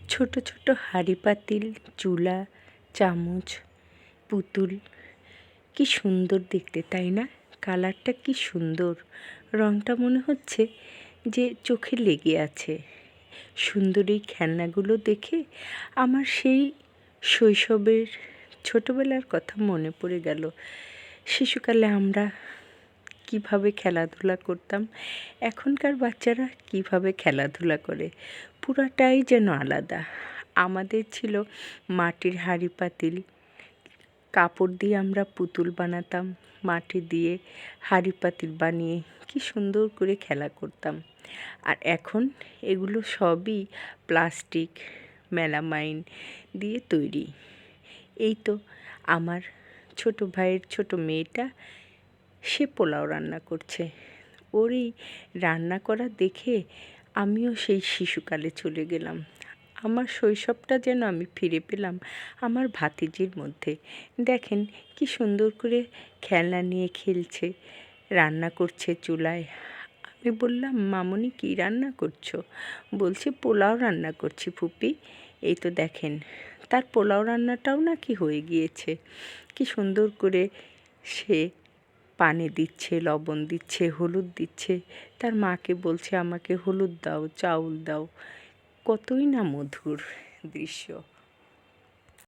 ছোট ছোট হাঁড়ি পাতিল, চুলা, চামচ, পুতুল, কি সুন্দর দেখতে, তাই না? কালারটা কি সুন্দর, রঙটা মনে হচ্ছে যে চোখে লেগে আছে। সুন্দর এই খেলনাগুলো দেখে আমার সেই শৈশবের ছোটোবেলার কথা মনে পড়ে গেল। শিশুকালে আমরা কীভাবে খেলাধুলা করতাম, এখনকার বাচ্চারা কীভাবে খেলাধুলা করে, পুরাটাই যেন আলাদা। আমাদের ছিল মাটির হাঁড়ি পাতিল, কাপড় দিয়ে আমরা পুতুল বানাতাম, মাটি দিয়ে হাঁড়ি পাতিল বানিয়ে কি সুন্দর করে খেলা করতাম। আর এখন এগুলো সবই প্লাস্টিক, মেলামাইন দিয়ে তৈরি। এই তো আমার ছোট ভাইয়ের ছোট মেয়েটা, সে পোলাও রান্না করছে। ওর এই রান্না করা দেখে আমিও সেই শিশুকালে চলে গেলাম। আমার শৈশবটা যেন আমি ফিরে পেলাম আমার ভাতিজির মধ্যে। দেখেন কি সুন্দর করে খেলনা নিয়ে খেলছে, রান্না করছে চুলায়। আমি বললাম, মামুনি কী রান্না করছো? বলছে, পোলাও রান্না করছি ফুপি। এই তো দেখেন, তার পোলাও রান্নাটাও নাকি হয়ে গিয়েছে। কি সুন্দর করে সে পানি দিচ্ছে, লবণ দিচ্ছে, হলুদ দিচ্ছে, তার মাকে বলছে আমাকে হলুদ দাও, চাউল দাও। কতই না মধুর দৃশ্য।